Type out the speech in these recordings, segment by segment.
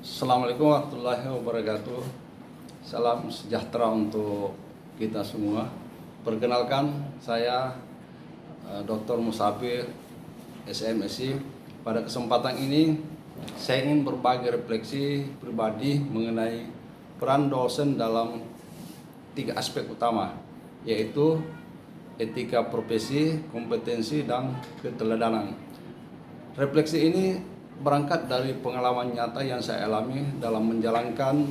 Assalamualaikum warahmatullahi wabarakatuh. Salam sejahtera untuk kita semua. Perkenalkan, saya Dr. Musafir, SMSI. Pada kesempatan ini, saya ingin berbagi refleksi pribadi mengenai peran dosen dalam 3 aspek utama, yaitu etika profesi, kompetensi, dan keteladanan. Refleksi ini berangkat dari pengalaman nyata yang saya alami dalam menjalankan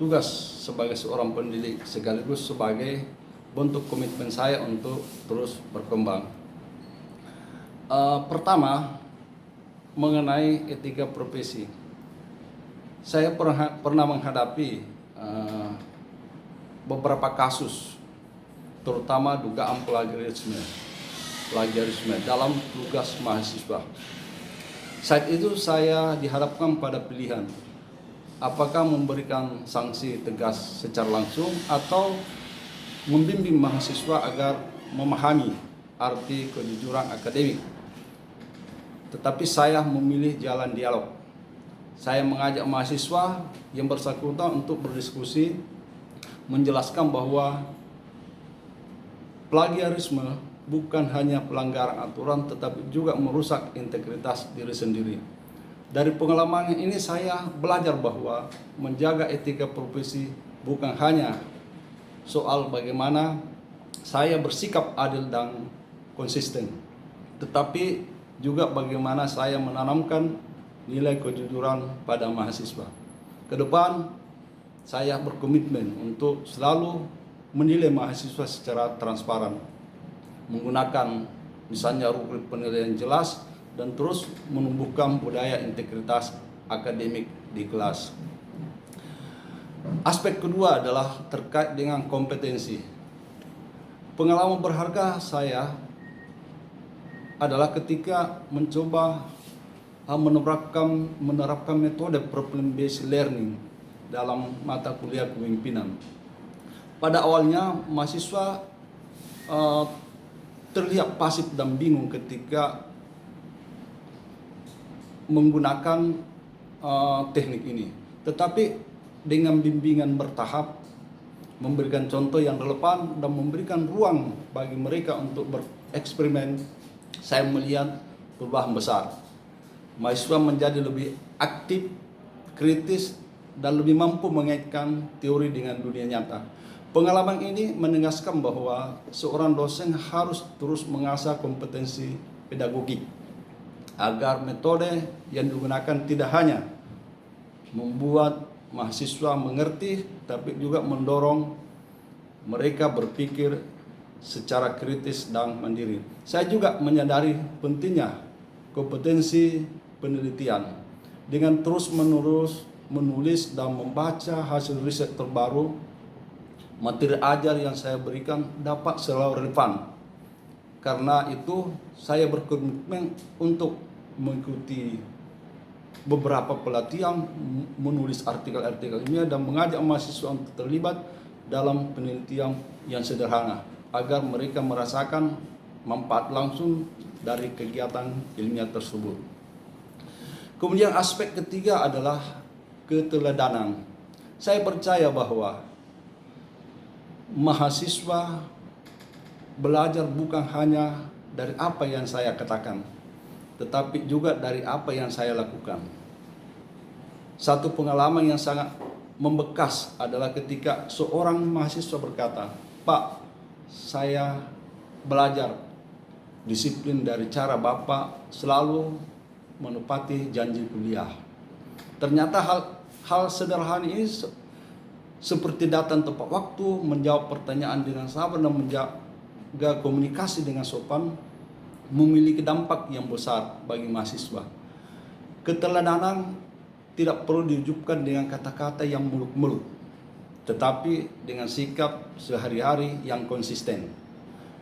tugas sebagai seorang pendidik sekaligus sebagai bentuk komitmen saya untuk terus berkembang. Pertama, mengenai etika profesi. Saya pernah menghadapi beberapa kasus, terutama dugaan plagiarisme dalam tugas mahasiswa. Saat itu saya dihadapkan pada pilihan, apakah memberikan sanksi tegas secara langsung atau membimbing mahasiswa agar memahami arti kejujuran akademik. Tetapi saya memilih jalan dialog. Saya mengajak mahasiswa yang bersangkutan untuk berdiskusi, menjelaskan bahwa plagiarisme bukan hanya pelanggaran aturan tetapi juga merusak integritas diri sendiri. Dari pengalaman ini saya belajar bahwa menjaga etika profesi bukan hanya soal bagaimana saya bersikap adil dan konsisten, tetapi juga bagaimana saya menanamkan nilai kejujuran pada mahasiswa. Ke depan saya berkomitmen untuk selalu menilai mahasiswa secara transparan, menggunakan misalnya rubrik penilaian jelas dan terus menumbuhkan budaya integritas akademik di kelas. Aspek kedua adalah terkait dengan kompetensi. Pengalaman berharga saya adalah ketika mencoba menerapkan metode problem based learning dalam mata kuliah kepemimpinan. Pada awalnya mahasiswa terlihat pasif dan bingung ketika menggunakan teknik ini. Tetapi dengan bimbingan bertahap, memberikan contoh yang relevan dan memberikan ruang bagi mereka untuk bereksperimen, saya melihat perubahan besar. Mahasiswa menjadi lebih aktif, kritis, dan lebih mampu mengaitkan teori dengan dunia nyata. Pengalaman ini menegaskan bahwa seorang dosen harus terus mengasah kompetensi pedagogik agar metode yang digunakan tidak hanya membuat mahasiswa mengerti, tapi juga mendorong mereka berpikir secara kritis dan mandiri. Saya juga menyadari pentingnya kompetensi penelitian dengan terus-menerus menulis dan membaca hasil riset terbaru. Materi ajar yang saya berikan dapat selalu relevan. Karena itu saya berkomitmen untuk mengikuti beberapa pelatihan, menulis artikel-artikel ilmiah dan mengajak mahasiswa untuk terlibat dalam penelitian yang sederhana agar mereka merasakan manfaat langsung dari kegiatan ilmiah tersebut. Kemudian aspek ketiga adalah keteladanan. Saya percaya bahwa mahasiswa belajar bukan hanya dari apa yang saya katakan, tetapi juga dari apa yang saya lakukan. Satu pengalaman yang sangat membekas adalah ketika seorang mahasiswa berkata, "Pak, saya belajar disiplin dari cara Bapak selalu menepati janji kuliah." Ternyata hal sederhana ini seperti datang tepat waktu, menjawab pertanyaan dengan sabar dan menjaga komunikasi dengan sopan, memiliki dampak yang besar bagi mahasiswa. Keteladanan tidak perlu diwujudkan dengan kata-kata yang muluk-muluk, tetapi dengan sikap sehari-hari yang konsisten.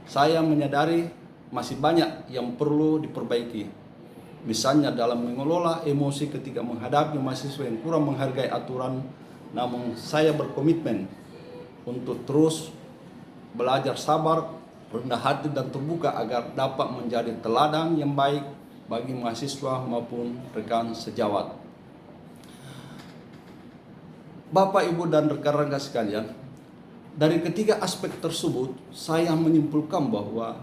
Saya menyadari masih banyak yang perlu diperbaiki, misalnya dalam mengelola emosi ketika menghadapi mahasiswa yang kurang menghargai aturan. Namun saya berkomitmen untuk terus belajar sabar, rendah hati dan terbuka agar dapat menjadi teladan yang baik bagi mahasiswa maupun rekan sejawat. Bapak, Ibu, dan rekan-rekan sekalian, dari ketiga aspek tersebut, saya menyimpulkan bahwa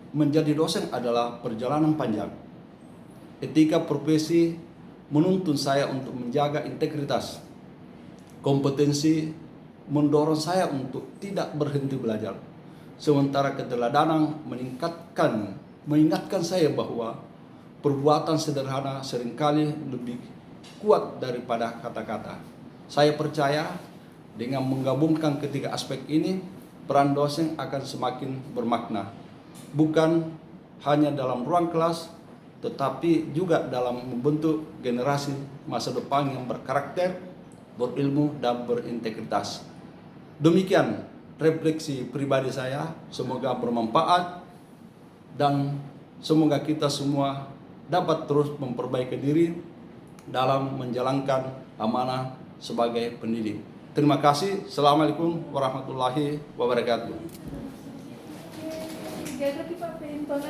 menjadi dosen adalah perjalanan panjang. Etika profesi menuntun saya untuk menjaga integritas. Kompetensi mendorong saya untuk tidak berhenti belajar. Sementara keteladanan mengingatkan saya bahwa perbuatan sederhana seringkali lebih kuat daripada kata-kata. Saya percaya dengan menggabungkan ketiga aspek ini, peran dosen akan semakin bermakna. Bukan hanya dalam ruang kelas, tetapi juga dalam membentuk generasi masa depan yang berkarakter, berilmu, dan berintegritas. Demikian refleksi pribadi saya, semoga bermanfaat dan semoga kita semua dapat terus memperbaiki diri dalam menjalankan amanah sebagai pendidik. Terima kasih. Assalamualaikum warahmatullahi wabarakatuh.